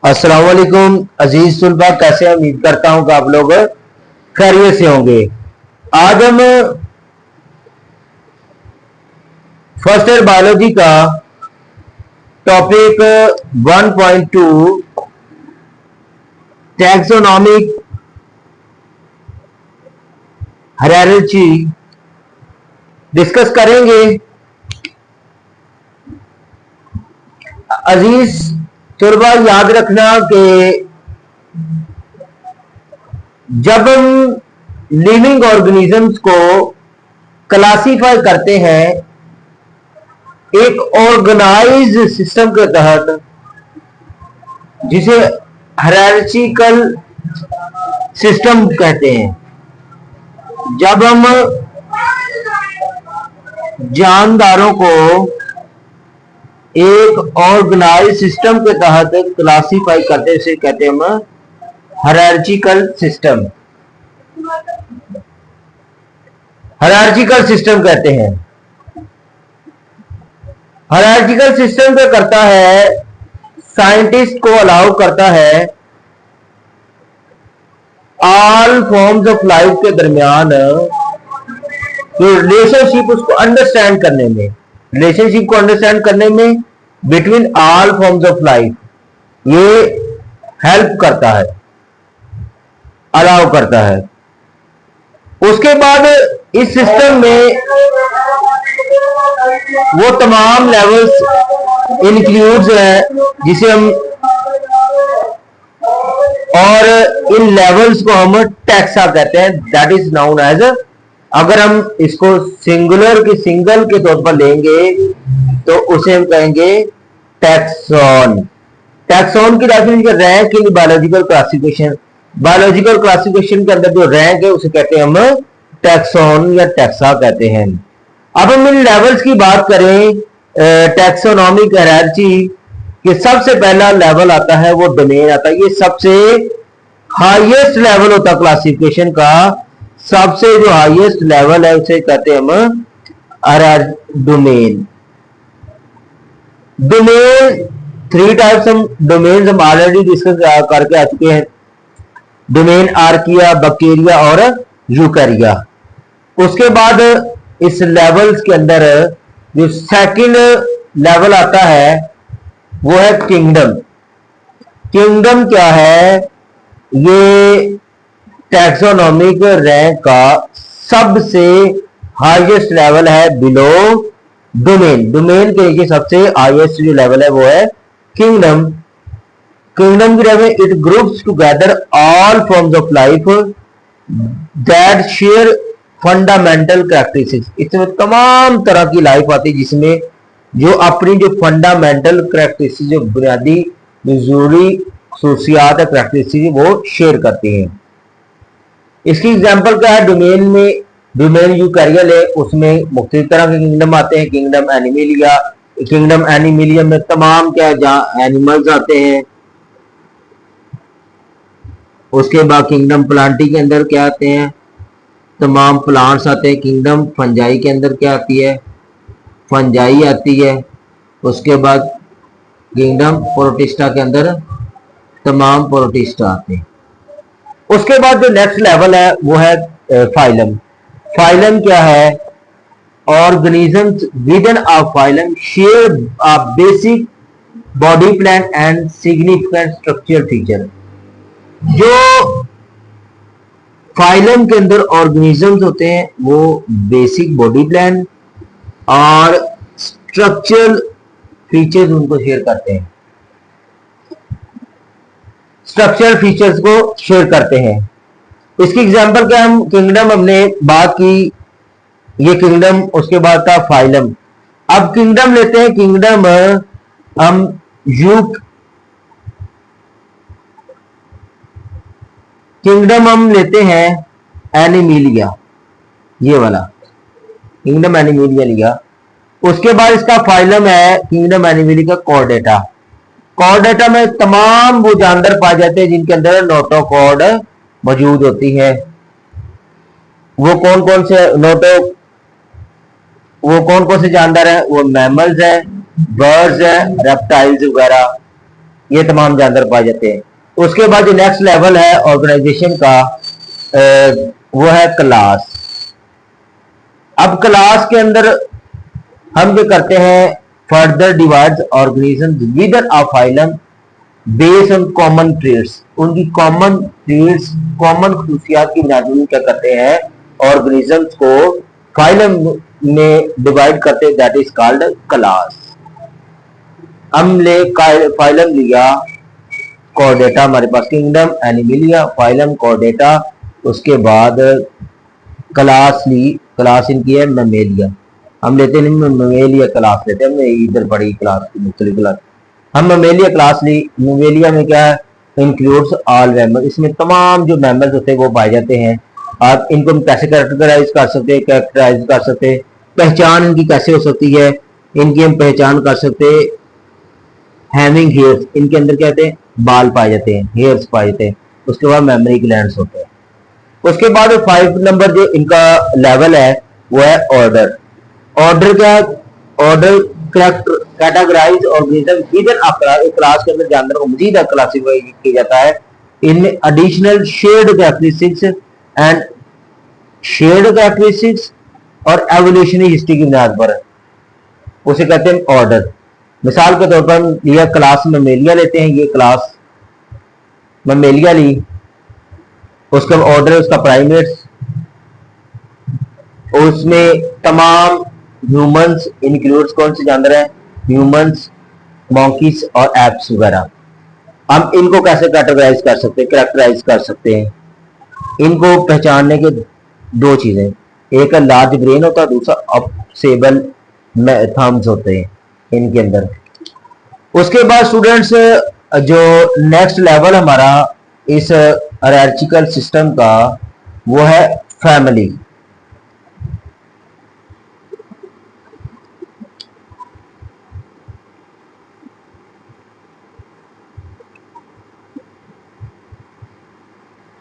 अस्सलाम वालेकुम अजीज सुलबा, कैसे हैं? उम्मीद करता हूं कि आप लोग खैरियत से होंगे। आज हम फर्स्ट ईयर बायोलॉजी का टॉपिक 1.2 टैक्सोनॉमिक हायरार्की डिस्कस करेंगे। अजीज तुलबा, याद रखना कि जब हम लिविंग ऑर्गेनिजम्स को क्लासिफाई करते हैं एक ऑर्गेनाइज्ड सिस्टम के तहत, जिसे हायरार्किकल सिस्टम कहते हैं, जब हम जानदारों को एक ऑर्गेनाइज सिस्टम के तहत क्लासिफाई करते हैं, इसे कहते हैं हम हायरार्किकल सिस्टम। हायरार्किकल सिस्टम कहते हैं। हायरार्किकल सिस्टम क्या करता है? साइंटिस्ट को अलाउ करता है ऑल फॉर्म्स ऑफ लाइफ के दरमियान रिलेशनशिप उसको अंडरस्टैंड करने में, रिलेशनशिप को अंडरस्टैंड करने में between all forms of life, ये हेल्प करता है, अलाउ करता है। उसके बाद इस सिस्टम में वो तमाम लेवल्स इंक्लूड्स हैं जिसे हम, और इन लेवल्स को हम टैक्सा कहते हैं। दैट इज नाउन एज, अगर हम इसको सिंगुलर की सिंगल के तौर पर लेंगे तो उसे हम कहेंगे टैक्सॉन। टैक्सॉन की definition rank in biological classification. Biological classification के अंदर जो रैंक है उसे कहते हैं हम टैक्सॉन या टैक्सा कहते हैं। अब हम इन लेवल्स की बात करें, टैक्सोनॉमिक हायरार्की कि सबसे पहला लेवल आता है वो डोमेन आता है। ये सबसे हाईएस्ट लेवल होता है क्लासिफिकेशन का। सबसे जो हाईएस्ट लेवल है उसे कहते हैं हम डोमेन। डोमेन थ्री टाइप्स हम डोमेन हम ऑलरेडी डिस्कस करके आ चुके हैं। डोमेन आर्किया, बैक्टीरिया और यूकैरिया। उसके बाद इस लेवल्स के अंदर जो सेकंड लेवल आता है वो है किंगडम। किंगडम क्या है? ये टैक्सोनॉमिक रैंक का सबसे हाईएस्ट लेवल है बिलो डोमेन। डोमेन के नीचे सबसे हाईएस्ट जो लेवल है वो है किंगडम। किंगडम की level, it groups together all forms of life that share fundamental characteristics. इसमें तमाम तरह की लाइफ आती है जिसमें जो अपनी जो फंडामेंटल कैरेक्टरिस्टिक्स, जो बुनियादी जरूरी खसूसियात है, कैरेक्टरिस्टिक्स वो शेयर करती हैं। इसकी एग्जांपल क्या है? डोमेन में, डोमेन यूकैरिया ले, उसमें मुख्तलिफ तरह के किंगडम आते हैं। किंगडम एनिमलिया, किंगडम एनिमलिया में तमाम क्या जहां एनिमल्स आते हैं। उसके बाद किंगडम प्लांटी के अंदर क्या आते हैं? तमाम प्लांट्स आते हैं। किंगडम फंजाई के अंदर क्या आती है? फंजाई आती है। उसके बाद किंगडम प्रोटिस्टा के अंदर तमाम प्रोटिस्टा आते हैं। उसके बाद जो नेक्स्ट लेवल है वो है फाइलम। फाइलम क्या है? Organisms with in a phylum share a basic body plan and significant structure feature. जो फाइलम के अंदर ऑर्गेनिजम्स होते हैं वो बेसिक बॉडी प्लान और स्ट्रक्चरल फीचर्स उनको शेयर करते हैं, स्ट्रक्चरल फीचर्स को शेयर करते हैं। इसकी एग्जांपल क्या? हम किंगडम हमने बात की, ये किंगडम, उसके बाद था फाइलम। अब किंगडम लेते हैं। किंगडम हम किंगडम हम लेते हैं एनिमिलिया, ये वाला किंगडम एनिमिलिया लिया। उसके बाद इसका फाइलम है किंगडम एनिमिलिया का कॉर्डेटा। कॉर्डेटा में तमाम वो जानवर पाए जाते हैं जिनके अंदर नोटोकॉर्ड मौजूद होती है। वो कौन कौन से? वो कौन कौन से जानवर हैं? वो मैमल्स हैं, बर्ड्स हैं, रेप्टाइल्स वगैरह, ये तमाम जानवर पाए जाते हैं। उसके बाद जो नेक्स्ट लेवल है ऑर्गेनाइजेशन का, वो है क्लास। अब क्लास के अंदर हम जो करते हैं, further divides organism with a phylum based on common traits. उनकी कॉमन ट्रेड्स, कॉमन खसूसियात की बुनियाद पर क्या करते हैं, ऑर्गेनिजम्स को फाइलम में डिवाइड करते हैं, दैट इज कॉल्ड क्लास। हमने फाइलम लिया कॉर्डेटा, हमारे पास किंगडम एनिमिलिया, फाइलम कॉर्डेटा, उसके बाद क्लास ली, क्लास इनकी है ममेलिया। हम लेते हैं ममेलिया क्लास लेते हैं, हमने इधर पढ़ी क्लास की मुख्तलिफ क्लास। हम ममेलिया क्लास ली, ममेलिया में क्या है, इंक्लूड्स ऑल मैमल, इसमें तमाम जो मैमल्स होते हैं वो पाए जाते हैं। आप इनको हम कैसे कैरेक्टराइज कर सकते हैं, कैरेक्टराइज कर सकते हैं, पहचान इनकी कैसे हो सकती है, इनकी हम पहचान कर सकते हैं। हैविंग हेयर्स, इनके अंदर क्या होते हैं, बाल पाए जाते हैं, हेयर्स पाए जाते हैं। उसके बाद मेमोरी ग्लैंड्स होते हैं। उसके बाद 5 नंबर जो इनका लेवल है वो है ऑर्डर। ऑर्डर क्या है, order categorize organism within a class के अंदर जानवर को मजीद क्लासिफाई किया जाता है in additional shared characteristics and shared characteristics और एवोल्यूशनरी हिस्ट्री की बुनियाद पर, उसे कहते हैं ऑर्डर। मिसाल के तौर पर लिया क्लास ममेलिया लेते हैं, ये क्लास ममेलिया ली, उसका ऑर्डर है उसका प्राइमेट्स, उसमें तमाम ह्यूमंस इंक्लूड्स कौन से जानवर हैं, ह्यूमंस, मॉन्कीज और एप्स वगैरह। हम इनको कैसे कैटेगराइज कर सकते हैं, कैरेक्टराइज कर सकते हैं। इनको पहचानने के दो चीजें, एक लार्ज ब्रेन होता है, दूसरा ऑब्सेबल थम्स होते हैं इनके अंदर। उसके बाद स्टूडेंट्स जो नेक्स्ट लेवल हमारा इस हायरार्चिकल सिस्टम का वो है फैमिली।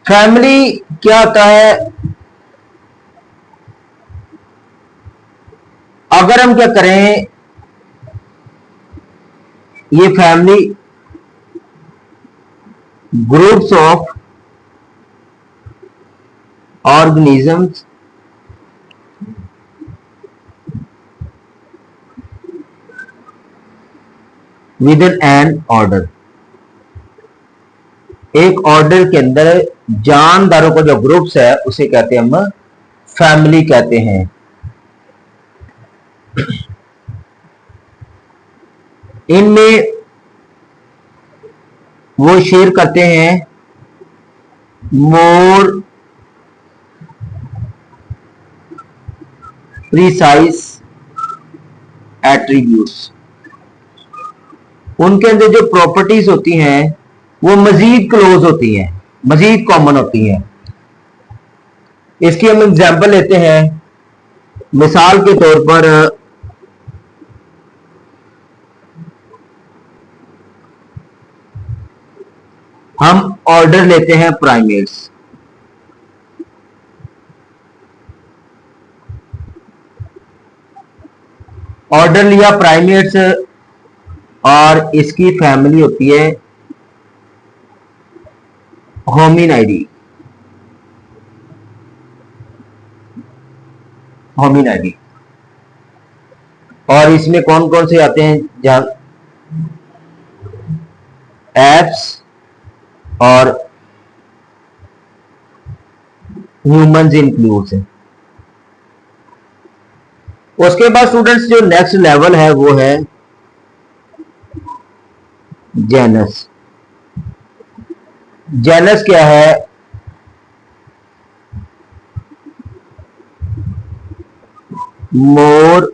फैमिली क्या होता है, अगर हम क्या करें, ये family groups of organisms with an order. एक ऑर्डर के अंदर जानदारों का जो ग्रुप्स है उसे कहते हैं हम फैमिली कहते हैं। इनमें वो शेयर करते हैं मोर प्रिसाइज एट्रीब्यूट्स। उनके अंदर जो प्रॉपर्टीज होती हैं वो मजीद क्लोज होती हैं, मजीद कॉमन होती हैं। इसकी हम एग्जांपल लेते हैं, मिसाल के तौर पर हम ऑर्डर लेते हैं प्राइमेट्स। ऑर्डर लिया प्राइमेट्स और इसकी फैमिली होती है होमिनाइडी। होमिनाइडी और इसमें कौन कौन से आते हैं, जहां एप्स और ह्यूमंस इंक्लूड्स हैं। उसके बाद स्टूडेंट्स जो नेक्स्ट लेवल है वो है जेनस। जेनस क्या है, more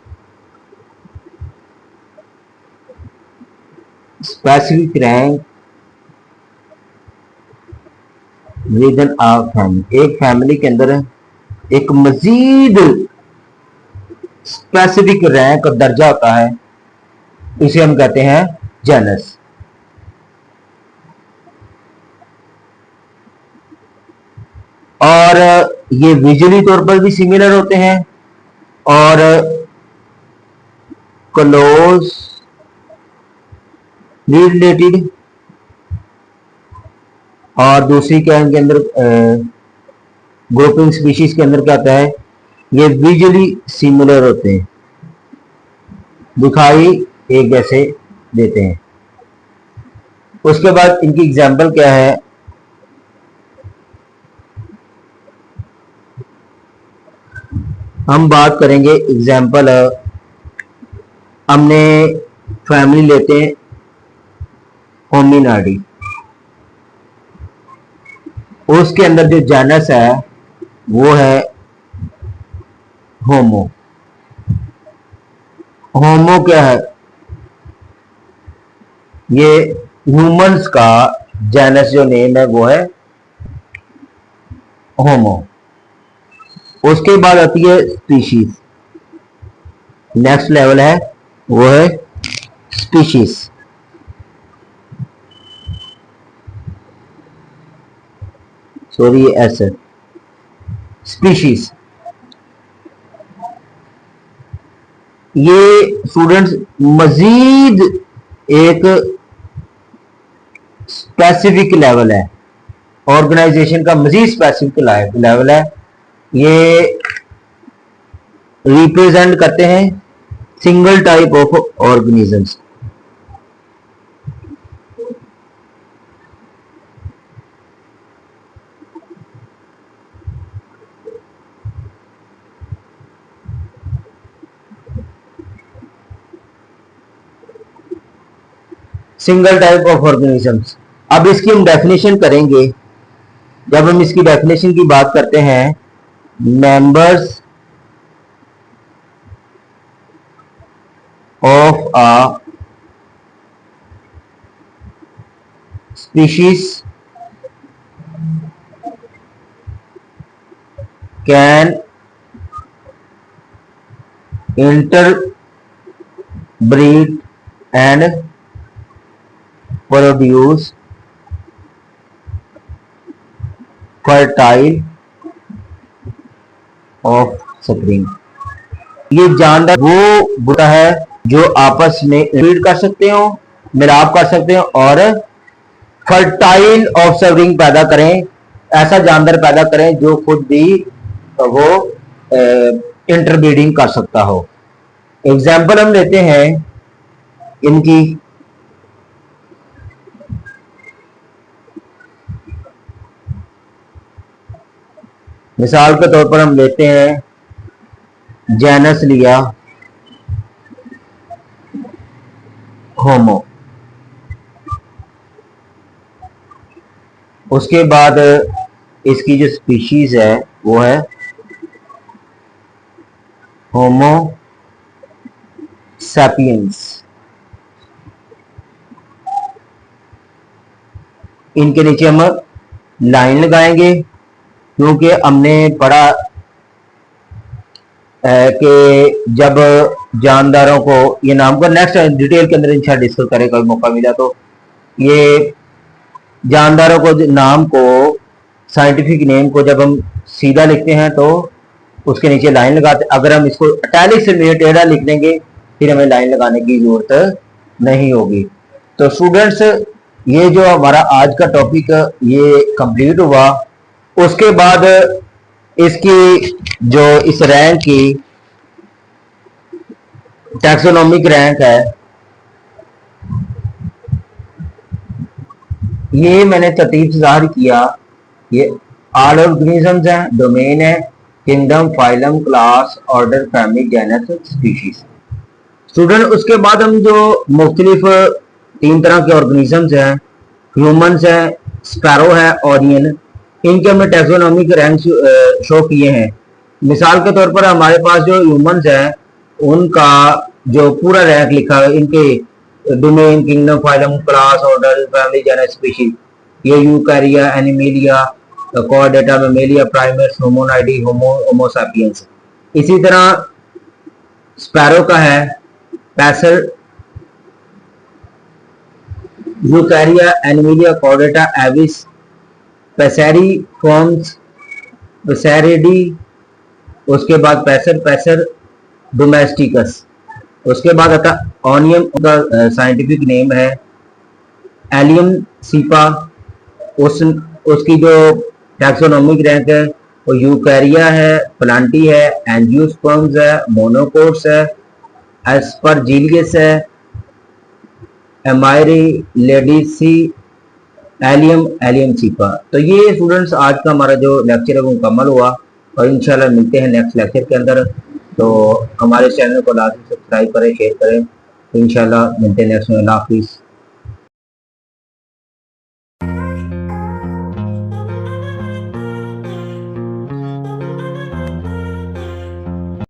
specific rank within a family. एक फैमिली के अंदर एक मजीद स्पेसिफिक रैंक और दर्जा होता है, इसे हम कहते हैं जेनस। और ये विजुअली तौर पर भी सिमिलर होते हैं और क्लोज रिलेटेड, और दूसरी क्या इनके अंदर ग्रुपिंग स्पीशीज के अंदर क्या आता है, ये विजुअली सिमिलर होते हैं, दिखाई एक जैसे देते हैं। उसके बाद इनकी एग्जाम्पल क्या है, हम बात करेंगे एग्जाम्पल, हमने फैमिली लेते हैं होमिनाडी, उसके अंदर जो जेनस है वो है होमो। होमो क्या है, ये ह्यूमंस का जेनस जो नेम है वो है होमो। उसके बाद आती है स्पीशीज, नेक्स्ट लेवल है वो है स्पीशीज। सॉरी एस स्पीशीज, ये स्टूडेंट्स मजीद एक स्पेसिफिक लेवल है, ऑर्गेनाइजेशन का मजीद स्पेसिफिक लेवल है। ये रिप्रेजेंट करते हैं single type of organisms. Single type of organisms. अब इसकी हम डेफिनेशन करेंगे। जब हम इसकी डेफिनेशन की बात करते हैं, members of a species can interbreed and produce fertile offspring। ये जानदार वो बुरा है जो आपस में ब्रीड कर सकते हो, मिलाप कर सकते हो और फर्टाइल ऑफस्प्रिंग पैदा करें, ऐसा जानदार पैदा करें जो खुद भी वो इंटरब्रीडिंग कर सकता हो। एग्जाम्पल हम लेते हैं इनकी, मिसाल के तौर पर हम लेते हैं जेनस लिया होमो, उसके बाद इसकी जो स्पीशीज है वो है होमो सैपियंस। इनके नीचे हम लाइन लगाएंगे क्योंकि हमने पढ़ा कि जब जानदारों को ये नाम को नेक्स्ट डिटेल के अंदर इंशाल्लाह डिस्कस करें कोई मौका मिला तो, ये जानदारों को नाम को साइंटिफिक नेम को जब हम सीधा लिखते हैं तो उसके नीचे लाइन लगाते, अगर हम इसको इटैलिक से टेढ़ा लिख देंगे फिर हमें लाइन लगाने की जरूरत नहीं होगी। तो स्टूडेंट्स, ये जो हमारा आज का टॉपिक ये कंप्लीट हुआ। उसके बाद इसकी जो इस रैंक की टैक्सोनॉमिक रैंक है, ये मैंने तरतीब से जाहिर किया। ये ऑल ऑर्गेनिजम्स है, डोमेन है, kingdom, phylum, class, order, family, genus, species. Student, उसके बाद हम जो मुख्तलिफ 3 तरह के ऑर्गेनिजम्स हैं, ह्यूमंस है, स्पैरो है, ऑरियन, इनके हमने टैक्सोनॉमिक रैंक शो किए हैं। मिसाल के तौर पर हमारे पास जो ह्यूमंस हैं उनका जो पूरा रैंक लिखा है, इनके domain, kingdom, phylum, class, order, family, genus, species, ये Eukarya, Animalia, Chordata, Mammalia, Primates, Hominidae, Homo sapiens. इसी तरह स्पैरो का है Passer, Eukarya, Animalia, Chordata, Aves, Passeriformes, Passeridae, उसके बाद पैसर डोमेस्टिकस, उसके बाद आता ऑनियम का साइंटिफिक नेम है एलियम सीपा। उसकी जो टैक्सोनॉमिक रैंक है वो यूकैरिया है, प्लांटी है, एंजियोस्पर्म्स है, मोनोकोट्स है, एस्परजिलियस है, एमाइरिलेडिसी, एलियम सीपा। तो ये स्टूडेंट्स आज का हमारा जो लेक्चर है वो मुकम्मल हुआ और इंशाल्लाह मिलते हैं नेक्स्ट लेक्चर के अंदर। तो हमारे चैनल को लाजमी सब्सक्राइब करें, शेयर करें। तो इंशाल्लाह मिलते हैं नेक्स्ट में। अल्लाह हाफिज़।